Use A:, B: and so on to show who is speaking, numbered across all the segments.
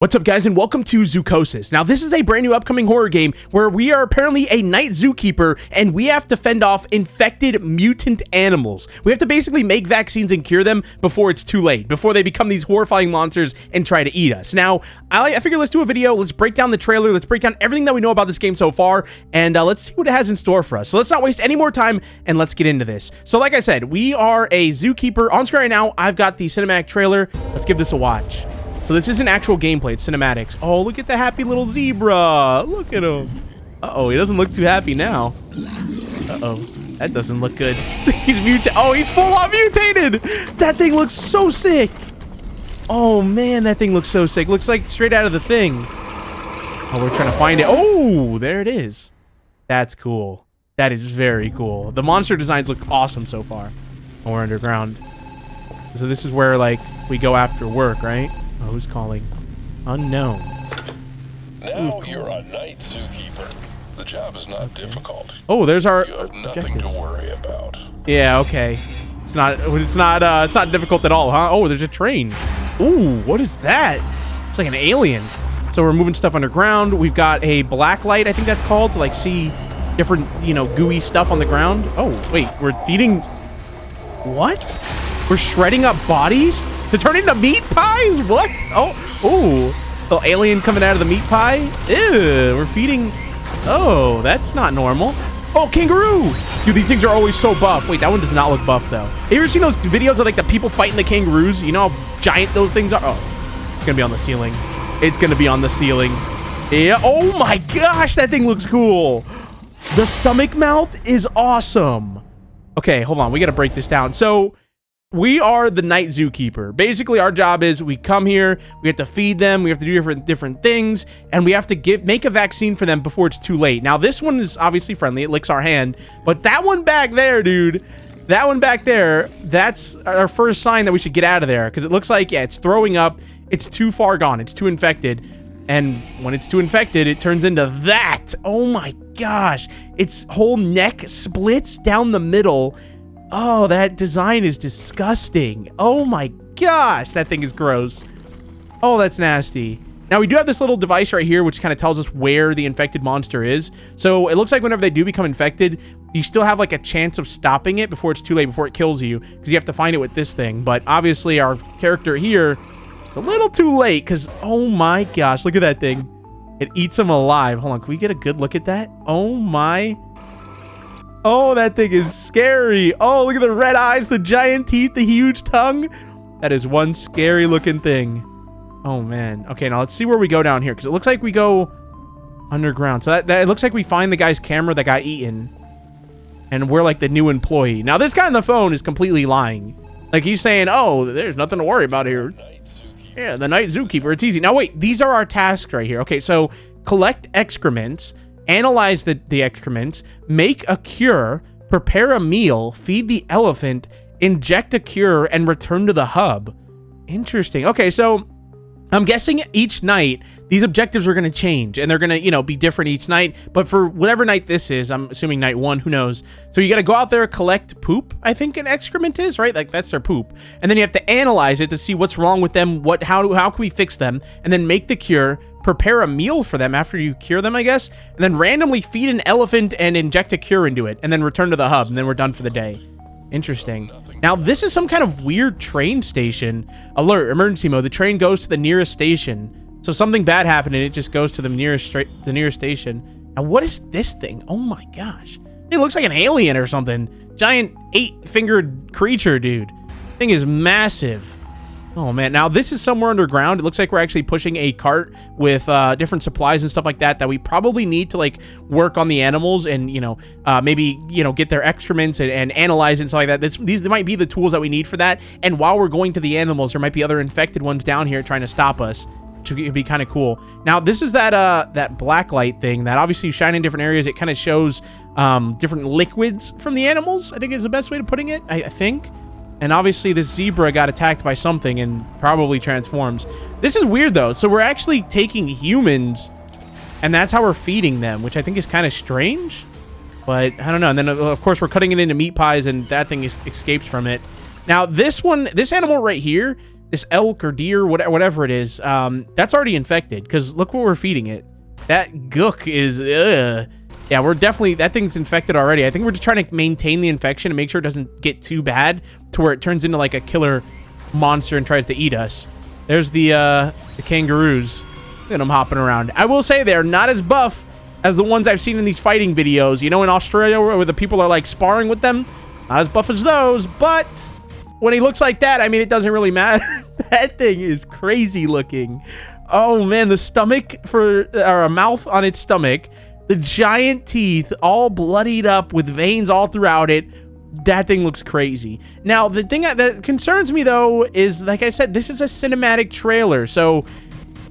A: What's up, guys, and welcome to Zoochosis. Now, this is a brand new upcoming horror game where we are apparently a night zookeeper and we have to fend off infected mutant animals. We have to basically make vaccines and cure them before it's too late, before they become these horrifying monsters and try to eat us. Now, I figured let's do a video, let's break down the trailer, let's break down everything that we know about this game so far, and let's see what it has in store for us. So let's not waste any more time and let's get into this. So like I said, we are a zookeeper. On screen right now, I've got the cinematic trailer. Let's give this a watch. So this isn't actual gameplay, it's cinematics. Oh, look at the happy little zebra. Look at him. Uh-oh, he doesn't look too happy now. Uh-oh, that doesn't look good. He's mutated. Oh, he's full on mutated. That thing looks so sick. Oh, man, that thing looks so sick. Looks like straight out of the thing. Oh, we're trying to find it. Oh, there it is. That's cool. That is very cool. The monster designs look awesome so far. Oh, we're underground. So this is where, like, we go after work, right? Oh, who's calling? Unknown.
B: Now you're a night zookeeper. The job is not difficult.
A: Oh, there's our
B: You have nothing
A: objectives.
B: to worry about.
A: Yeah, okay. It's not difficult at all, huh? Oh, there's a train. Ooh, what is that? It's like an alien. So we're moving stuff underground. We've got a black light, I think that's called, to like see different, you know, gooey stuff on the ground. Oh, wait, we're feeding. What? We're shredding up bodies to turn into meat pies? What? Oh, little alien coming out of the meat pie. Ew, we're feeding. Oh, that's not normal. Oh, kangaroo. Dude, these things are always so buff. Wait, that one does not look buff, though. Have you ever seen those videos of, like, the people fighting the kangaroos? You know how giant those things are? Oh, it's going to be on the ceiling. It's going to be on the ceiling. Yeah. Oh, my gosh. That thing looks cool. The stomach mouth is awesome. Okay, hold on. We got to break this down. So we are the night zookeeper. Basically, our job is we come here, we have to feed them, we have to do different things, and we have to make a vaccine for them before it's too late. Now, this one is obviously friendly. It licks our hand. But that one back there, dude, that one back there, that's our first sign that we should get out of there. Because it looks like, yeah, it's throwing up. It's too far gone. It's too infected. And when it's too infected, it turns into that. Oh, my gosh. Its whole neck splits down the middle. Oh, that design is disgusting. Oh my gosh, that thing is gross. Oh, that's nasty. Now, we do have this little device right here, which kind of tells us where the infected monster is. So it looks like whenever they do become infected, you still have like a chance of stopping it before it's too late, before it kills you, because you have to find it with this thing. But obviously, our character here, it's a little too late, because oh my gosh, look at that thing. It eats them alive. Hold on, can we get a good look at that? Oh my. Oh, that thing is scary. Oh, look at the red eyes, the giant teeth, the huge tongue. That is one scary looking thing. Oh, man. Okay, now let's see where we go down here, because it looks like we go underground. So that it looks like we find the guy's camera that got eaten, and we're like the new employee. Now, this guy on the phone is completely lying. Like, he's saying, oh, there's nothing to worry about here. Yeah, the night zookeeper. It's easy. Now, wait, these are our tasks right here. Okay, so collect excrements, analyze the excrements, make a cure, prepare a meal, feed the elephant, inject a cure, and return to the hub. Interesting. Okay, so I'm guessing each night these objectives are going to change, and they're going to, you know, be different each night. But for whatever night this is, I'm assuming night one, who knows? So you got to go out there, collect poop, I think an excrement is, right? Like, that's their poop. And then you have to analyze it to see what's wrong with them, how can we fix them, and then make the cure, prepare a meal for them after you cure them, I guess, and then randomly feed an elephant and inject a cure into it, and then return to the hub, and then we're done for the day. Interesting. Now, this is some kind of weird train station. Alert, emergency mode. The train goes to the nearest station. So something bad happened, and it just goes to the nearest station. Now, what is this thing? Oh my gosh. It looks like an alien or something. Giant 8-fingered creature, dude. Thing is massive. Oh, man. Now, this is somewhere underground. It looks like we're actually pushing a cart with different supplies and stuff like that we probably need to, like, work on the animals and, you know, maybe, you know, get their excrements and analyze and stuff like that. These might be the tools that we need for that. And while we're going to the animals, there might be other infected ones down here trying to stop us, which would be kind of cool. Now, this is that black light thing that obviously you shine in different areas. It kind of shows different liquids from the animals, I think is the best way of putting it, I think. And obviously this zebra got attacked by something and probably transforms. This is weird though. So we're actually taking humans and that's how we're feeding them, which I think is kind of strange. But I don't know. And then of course we're cutting it into meat pies and that thing escapes from it. Now this animal right here this elk or deer, whatever it is, that's already infected, because look what we're feeding it. That gook is, yeah, we're definitely, that thing's infected already. I think we're just trying to maintain the infection and make sure it doesn't get too bad to where it turns into like a killer monster and tries to eat us. There's the kangaroos. Look at them hopping around. I will say they're not as buff as the ones I've seen in these fighting videos. You know, in Australia where the people are like sparring with them. Not as buff as those, but when he looks like that, I mean, it doesn't really matter. That thing is crazy looking. Oh man, the stomach or a mouth on its stomach, the giant teeth all bloodied up with veins all throughout it. That thing looks crazy. Now, the thing that concerns me though is, like I said, this is a cinematic trailer, so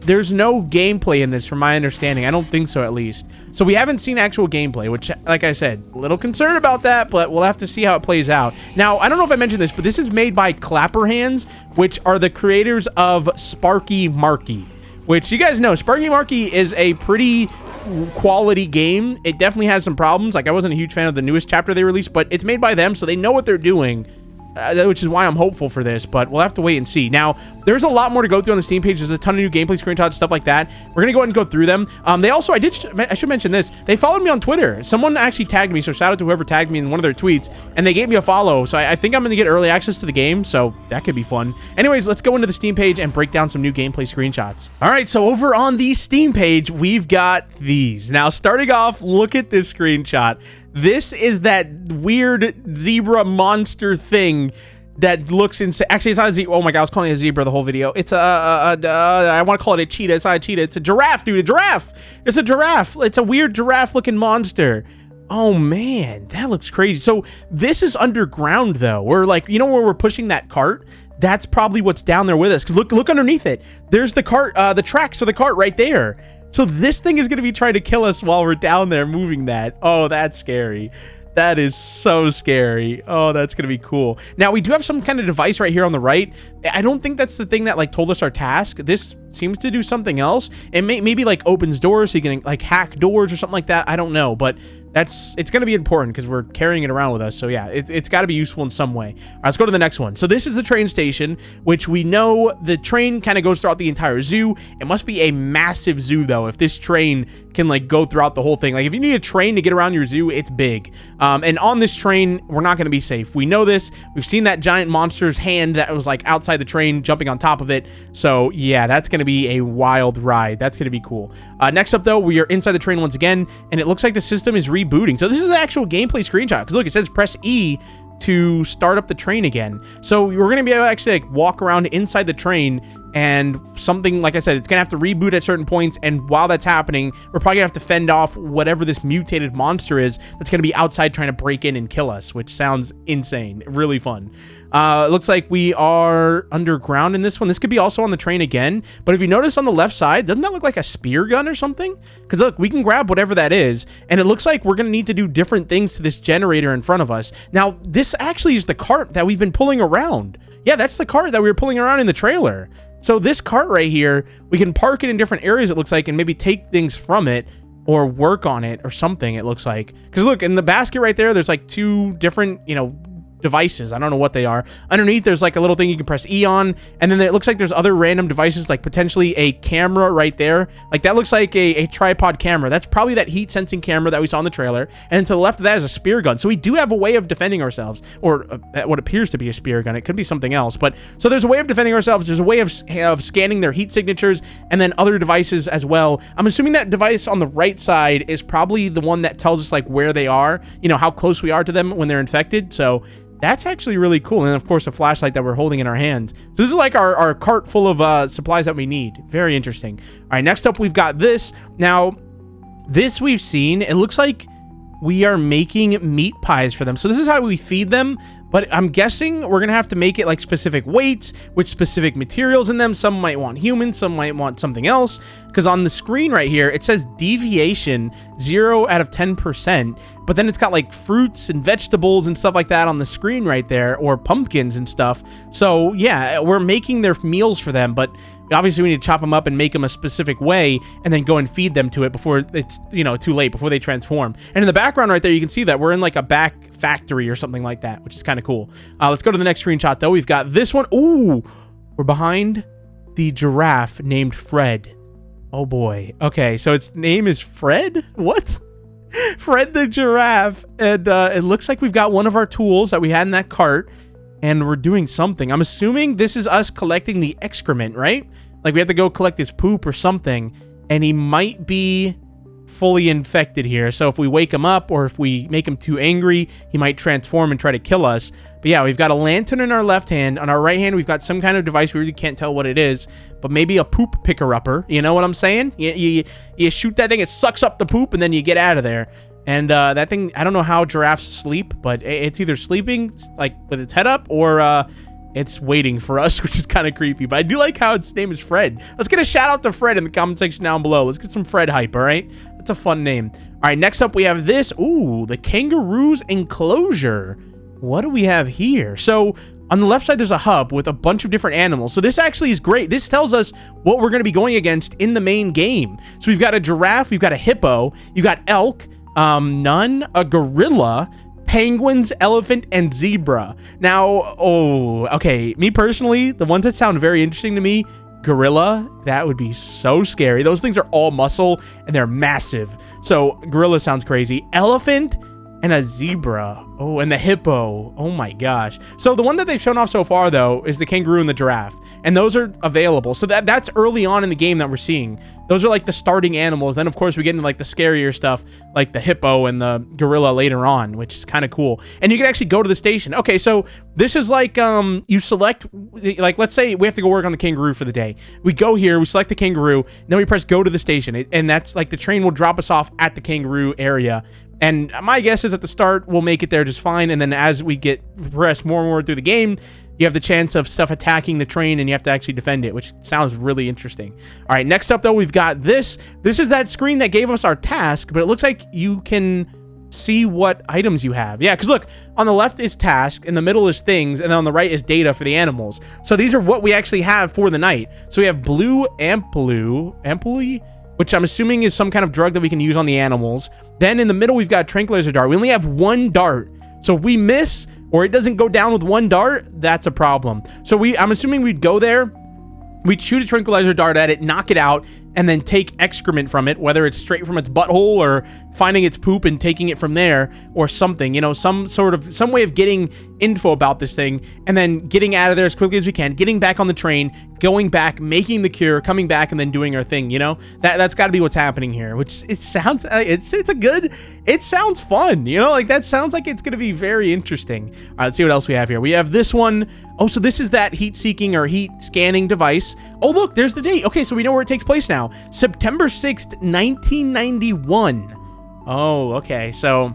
A: there's no gameplay in this from my understanding. I don't think so, at least. So we haven't seen actual gameplay, which, like I said, a little concerned about that, but we'll have to see how it plays out. Now, I don't know if I mentioned this, but this is made by Clapper Hands, which are the creators of Sparky Marky, which you guys know, Sparky Marky is a pretty quality game. It definitely has some problems. Like, I wasn't a huge fan of the newest chapter they released, but it's made by them, so they know what they're doing. Which is why I'm hopeful for this, but we'll have to wait and see. Now, there's a lot more to go through on the Steam page. There's a ton of new gameplay screenshots, stuff like that. We're gonna go ahead and go through them. They also, I should mention this. They followed me on Twitter. Someone actually tagged me, so shout out to whoever tagged me in one of their tweets, and they gave me a follow. So I think I'm gonna get early access to the game, so that could be fun. Anyways, let's go into the Steam page and break down some new gameplay screenshots. All right, so over on the Steam page, we've got these. Now, starting off, look at this screenshot. This is that weird zebra monster thing that looks insane. Actually, it's not a zebra. Oh my god, I was calling it a zebra the whole video. It's I want to call it a cheetah. It's not a cheetah. It's a giraffe, dude. A giraffe. It's a giraffe. It's a weird giraffe-looking monster. Oh man, that looks crazy. So this is underground though. We're like, you know where we're pushing that cart? That's probably what's down there with us. Cause look underneath it. There's the cart, the tracks for the cart right there. So this thing is gonna be trying to kill us while we're down there moving that. Oh, that's scary. That is so scary. Oh, that's gonna be cool. Now, we do have some kind of device right here on the right. I don't think that's the thing that like told us our task. This seems to do something else. It maybe like opens doors so you can like hack doors or something like that. I don't know, but it's going to be important because we're carrying it around with us. So yeah, it's got to be useful in some way. All right, let's go to the next one. So this is the train station, which we know the train kind of goes throughout the entire zoo. It must be a massive zoo though, if this train can like go throughout the whole thing. Like if you need a train to get around your zoo, it's big. And on this train, we're not going to be safe. We know this. We've seen that giant monster's hand that was like outside the train jumping on top of it. So yeah, that's going to be a wild ride. That's going to be cool. Next up though, we are inside the train once again, and it looks like the system is rebooting. So this is the actual gameplay screenshot, because look, it says press E to start up the train again. So we're going to be able to actually like walk around inside the train, and something, like I said, it's gonna have to reboot at certain points, and while that's happening, we're probably gonna have to fend off whatever this mutated monster is that's gonna be outside trying to break in and kill us, which sounds insane. Really fun. It looks like we are underground in this one. This could be also on the train again, but if you notice on the left side, doesn't that look like a spear gun or something? Because look, we can grab whatever that is, and it looks like we're gonna need to do different things to this generator in front of us. Now, this actually is the cart that we've been pulling around. Yeah, that's the cart that we were pulling around in the trailer. So this cart right here, we can park it in different areas, it looks like, and maybe take things from it or work on it or something, it looks like. Because look, in the basket right there, there's like two different, you know, devices. I don't know what they are. Underneath, there's like a little thing you can press E on, and then it looks like there's other random devices, like potentially a camera right there. Like that looks like a tripod camera. That's probably that heat sensing camera that we saw in the trailer. And to the left of that is a spear gun. So we do have a way of defending ourselves, or what appears to be a spear gun. It could be something else, but so there's a way of defending ourselves. There's a way of scanning their heat signatures, and then other devices as well. I'm assuming that device on the right side is probably the one that tells us like where they are, you know, how close we are to them when they're infected. So that's actually really cool. And of course, a flashlight that we're holding in our hands. So this is like our cart full of supplies that we need. Very interesting. All right, next up, we've got this. Now, this we've seen. It looks like we are making meat pies for them. So this is how we feed them. But I'm guessing we're going to have to make it like specific weights with specific materials in them. Some might want human, some might want something else. Because on the screen right here, it says deviation 0 out of 10%. But then it's got like fruits and vegetables and stuff like that on the screen right there, or pumpkins and stuff. So yeah, we're making their meals for them, but obviously we need to chop them up and make them a specific way and then go and feed them to it before it's, you know, too late, before they transform. And in the background right there, you can see that we're in like a back factory or something like that, which is kind of cool. Let's go to the next screenshot though. We've got this one. Ooh, We're behind the giraffe named Fred. Oh boy. Okay, so its name is Fred? What? Fred the giraffe. And it looks like we've got one of our tools that we had in that cart, and we're doing something. I'm assuming this is us collecting the excrement, right? Like we have to go collect his poop or something, and he might be fully infected here. So if we wake him up or if we make him too angry, he might transform and try to kill us. But yeah, we've got a lantern in our left hand. On our right hand, we've got some kind of device. We really can't tell what it is, but maybe a poop picker-upper. You know what I'm saying? You shoot that thing, it sucks up the poop, and then you get out of there. And that thing, I don't know how giraffes sleep, but it's either sleeping like with its head up or it's waiting for us, which is kind of creepy. But I do like how its name is Fred. Let's get a shout out to Fred in the comment section down below. Let's get some Fred hype, all right? That's a fun name. All right, next up we have this. Ooh, the kangaroo's enclosure. What do we have here? So on the left side, there's a hub with a bunch of different animals. So this actually is great. This tells us what we're going to be going against in the main game. So we've got a giraffe, we've got a hippo, you've got elk, none, a gorilla, penguins, elephant, and zebra. Now, oh, okay, me personally, the ones that sound very interesting to me, gorilla, that would be so scary. Those things are all muscle and they're massive. So gorilla sounds crazy. Elephant and a zebra. Oh, and the hippo. Oh my gosh. So the one that they've shown off so far, though, is the kangaroo and the giraffe. And those are available. So that's early on in the game that we're seeing. Those are like the starting animals. Then, of course, we get into like the scarier stuff, like the hippo and the gorilla later on, which is kind of cool. And you can actually go to the station. Okay, so this is like you select, like, let's say we have to go work on the kangaroo for the day. We go here, we select the kangaroo, then we press go to the station. And that's like the train will drop us off at the kangaroo area. And my guess is at the start, we'll make it there just fine. And then as we progress more and more through the game, you have the chance of stuff attacking the train and you have to actually defend it, which sounds really interesting. All right, next up, though, we've got this. This is that screen that gave us our task, but it looks like you can see what items you have. Yeah, because look, on the left is task, in the middle is things, and then on the right is data for the animals. So these are what we actually have for the night. So we have blue ampuli, which I'm assuming is some kind of drug that we can use on the animals. Then in the middle, we've got tranquilizer dart. We only have one dart. So if we miss or it doesn't go down with one dart, that's a problem. So I'm assuming we'd go there, we'd shoot a tranquilizer dart at it, knock it out, and then take excrement from it, whether it's straight from its butthole or finding its poop and taking it from there or something, you know, some way of getting info about this thing and then getting out of there as quickly as we can, getting back on the train, going back, making the cure, coming back, and then doing our thing, you know? That's got to be what's happening here, which it sounds, it sounds fun, you know? Like, that sounds like it's going to be very interesting. All right, let's see what else we have here. We have this one. Oh, so this is that heat-seeking or heat-scanning device. Oh, look, there's the date. Okay, so we know where it takes place now. September 6th, 1991. Oh, okay, so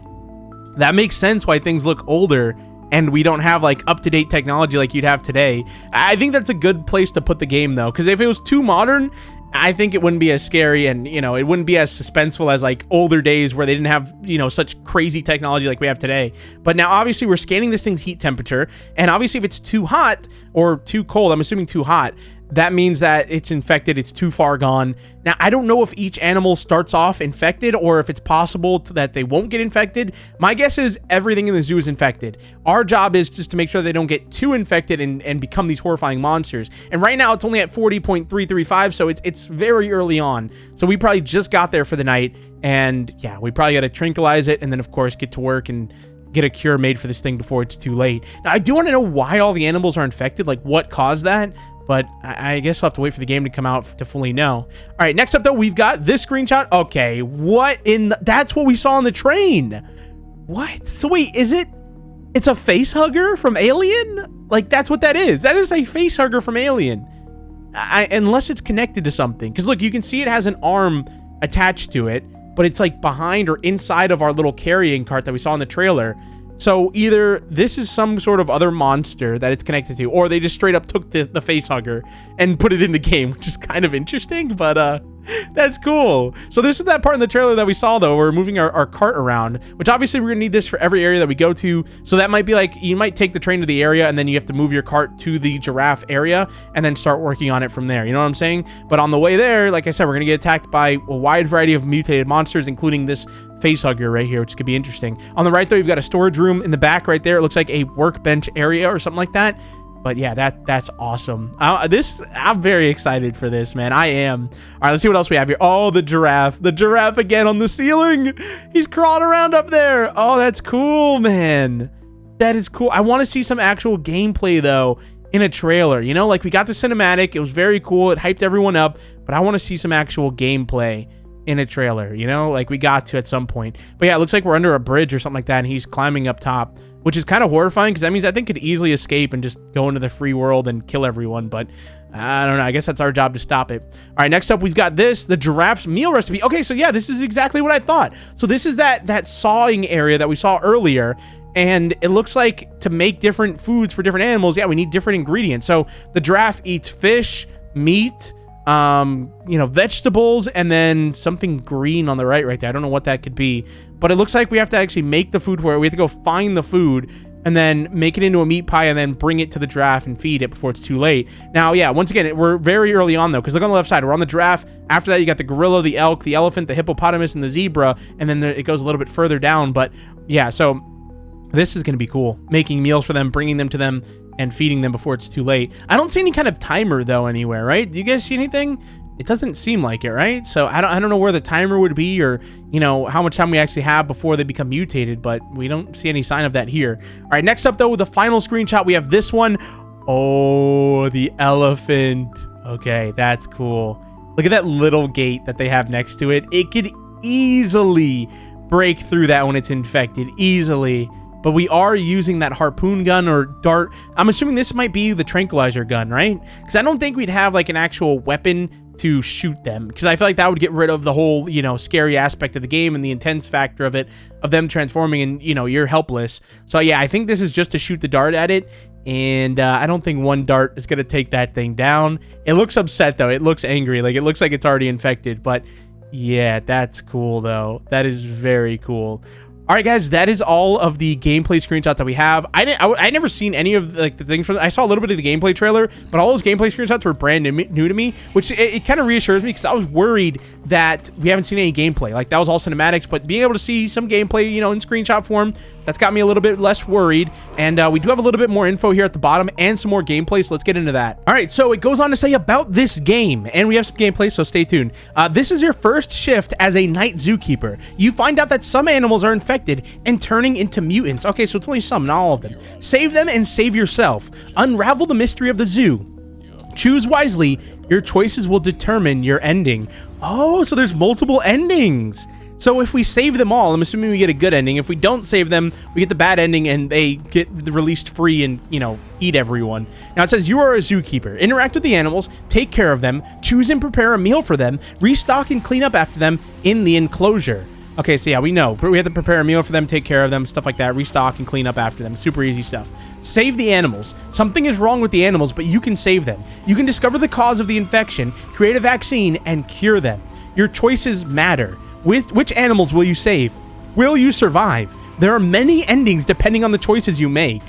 A: that makes sense why things look older and we don't have like up-to-date technology like you'd have today. I think that's a good place to put the game, though, because if it was too modern, I think it wouldn't be as scary and, you know, it wouldn't be as suspenseful as like older days where they didn't have, you know, such crazy technology like we have today. But now obviously we're scanning this thing's heat temperature, and obviously if it's too hot or too cold, I'm assuming too hot, that means that it's infected, it's too far gone. Now, I don't know if each animal starts off infected or if it's possible that they won't get infected. My guess is everything in the zoo is infected. Our job is just to make sure they don't get too infected and become these horrifying monsters. And right now, it's only at 40.335, so it's very early on. So we probably just got there for the night, and yeah, we probably got to tranquilize it and then, of course, get to work and get a cure made for this thing before it's too late. Now, I do want to know why all the animals are infected, like what caused that. But I guess we'll have to wait for the game to come out to fully know. All right, next up, though, we've got this screenshot. Okay, what in the... That's what we saw on the train. What? So wait, it's a face hugger from Alien? Like, that's what that is. That is a face hugger from Alien. Unless it's connected to something. Because, look, you can see it has an arm attached to it, but it's, like, behind or inside of our little carrying cart that we saw in the trailer. So either this is some sort of other monster that it's connected to, or they just straight up took the face hugger and put it in the game, which is kind of interesting, but that's cool. So this is that part in the trailer that we saw, though. We're moving our cart around, which obviously we're gonna need this for every area that we go to. So that might be like, you might take the train to the area and then you have to move your cart to the giraffe area and then start working on it from there. You know what I'm saying? But on the way there, like I said, we're gonna get attacked by a wide variety of mutated monsters, including this face hugger right here, which could be interesting. On the right, though, you've got a storage room in the back right there. It looks like a workbench area or something like that. But yeah, that's awesome. I'm very excited for this, man. I am. All right, let's see what else we have here. Oh, the giraffe. The giraffe again on the ceiling. He's crawling around up there. Oh, that's cool, man. That is cool. I want to see some actual gameplay, though, in a trailer. You know, like we got the cinematic. It was very cool. It hyped everyone up. But I want to see some actual gameplay in a trailer, you know, like we got to at some point. But yeah, it looks like we're under a bridge or something like that, and he's climbing up top, which is kind of horrifying because that means I think could easily escape and just go into the free world and kill everyone. But I don't know. I guess that's our job to stop it. All right, next up we've got the giraffe's meal recipe. Okay, so yeah, this is exactly what I thought. So this is that sawing area that we saw earlier. And it looks like to make different foods for different animals, yeah, we need different ingredients. So the giraffe eats fish, meat, you know, vegetables, and then something green on the right there. I don't know what that could be, but it looks like we have to actually make the food for it. We have to go find the food and then make it into a meat pie and then bring it to the giraffe and feed it before it's too late. Now, yeah, once again, we're very early on though, because look on the left side, we're on the giraffe. After that, you got the gorilla, the elk, the elephant, the hippopotamus, and the zebra, and then it goes a little bit further down. But yeah, so this is going to be cool. Making meals for them, bringing them to them, and feeding them before it's too late. I don't see any kind of timer though anywhere, right? Do you guys see anything? It doesn't seem like it, right? So I don't know where the timer would be, or you know how much time we actually have before they become mutated, but we don't see any sign of that here. All right, next up though, with the final screenshot, we have this one. Oh, the elephant. Okay, that's cool. Look at that little gate that they have next to it. It could easily break through that when it's infected, easily. But we are using that harpoon gun or dart. I'm assuming this might be the tranquilizer gun, right? Because I don't think we'd have like an actual weapon to shoot them, because I feel like that would get rid of the whole, you know, scary aspect of the game and the intense factor of it, of them transforming and, you know, you're helpless. So yeah, I think this is just to shoot the dart at it. And I don't think one dart is going to take that thing down. It looks upset though. It looks angry. Like it looks like it's already infected. But yeah, that's cool though. That is very cool. All right, guys, that is all of the gameplay screenshots that we have. I never seen any of like the things from. I saw a little bit of the gameplay trailer, but all those gameplay screenshots were brand new to me, which it kind of reassures me because I was worried that we haven't seen any gameplay. Like that was all cinematics, but being able to see some gameplay, you know, in screenshot form, that's got me a little bit less worried. And we do have a little bit more info here at the bottom and some more gameplay, so let's get into that. All right, so it goes on to say about this game, and we have some gameplay, so stay tuned. This is your first shift as a night zookeeper. You find out that some animals are infected and turning into mutants. Okay, so it's only some, not all of them. Save them and save yourself. Unravel the mystery of the zoo. Choose wisely. Your choices will determine your ending. Oh, so there's multiple endings. So if we save them all, I'm assuming we get a good ending. If we don't save them, we get the bad ending and they get released free and, you know, eat everyone. Now it says you are a zookeeper. Interact with the animals, take care of them, choose and prepare a meal for them, restock and clean up after them in the enclosure. Okay, so yeah, we know. We have to prepare a meal for them, take care of them, stuff like that, restock and clean up after them. Super easy stuff. Save the animals. Something is wrong with the animals, but you can save them. You can discover the cause of the infection, create a vaccine, and cure them. Your choices matter. Which animals will you save? Will you survive? There are many endings depending on the choices you make.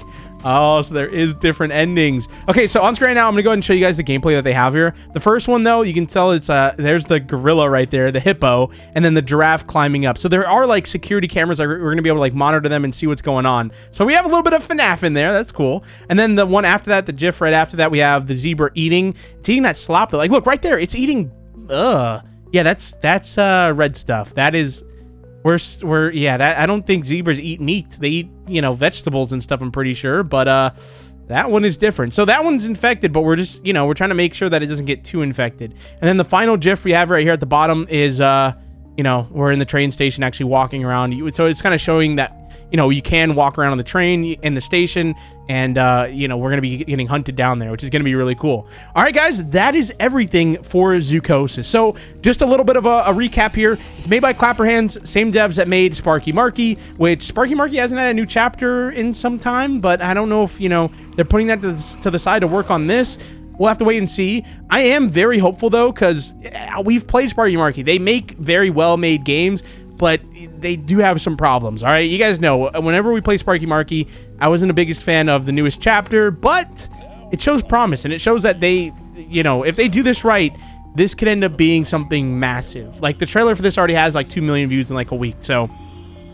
A: Oh, so there is different endings. Okay, so on screen right now, I'm gonna go ahead and show you guys the gameplay that they have here. The first one though, you can tell it's there's the gorilla right there, the hippo, and then the giraffe climbing up. So there are like security cameras that we're gonna be able to like monitor them and see what's going on. So we have a little bit of FNAF in there. That's cool. And then the one after that, the GIF right after that, we have the zebra eating. It's eating that slop though. Like look right there, it's eating. Yeah, that's red stuff. That is. Yeah, I don't think zebras eat meat. They eat, you know, vegetables and stuff, I'm pretty sure. But that one is different. So that one's infected, but we're just, you know, we're trying to make sure that it doesn't get too infected. And then the final GIF we have right here at the bottom is, you know, we're in the train station actually walking around. So it's kind of showing that, you know, you can walk around on the train in the station and, you know, we're going to be getting hunted down there, which is going to be really cool. All right, guys, that is everything for Zoochosis. So just a little bit of a recap here. It's made by Clapperhands, same devs that made Sparky Marky, which Sparky Marky hasn't had a new chapter in some time, but I don't know if, you know, they're putting that to the side to work on this. We'll have to wait and see. I am very hopeful, though, because we've played Sparky Marky. They make very well-made games, but they do have some problems, all right? You guys know, whenever we play Sparky Marky, I wasn't the biggest fan of the newest chapter, but it shows promise, and it shows that they, you know, if they do this right, this could end up being something massive. Like, the trailer for this already has, like, 2 million views in, like, a week, so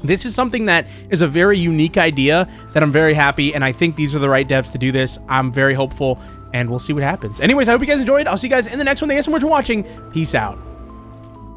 A: This is something that is a very unique idea that I'm very happy, and I think these are the right devs to do this. I'm very hopeful, and we'll see what happens. Anyways, I hope you guys enjoyed. I'll see you guys in the next one. Thank you so much for watching. Peace out.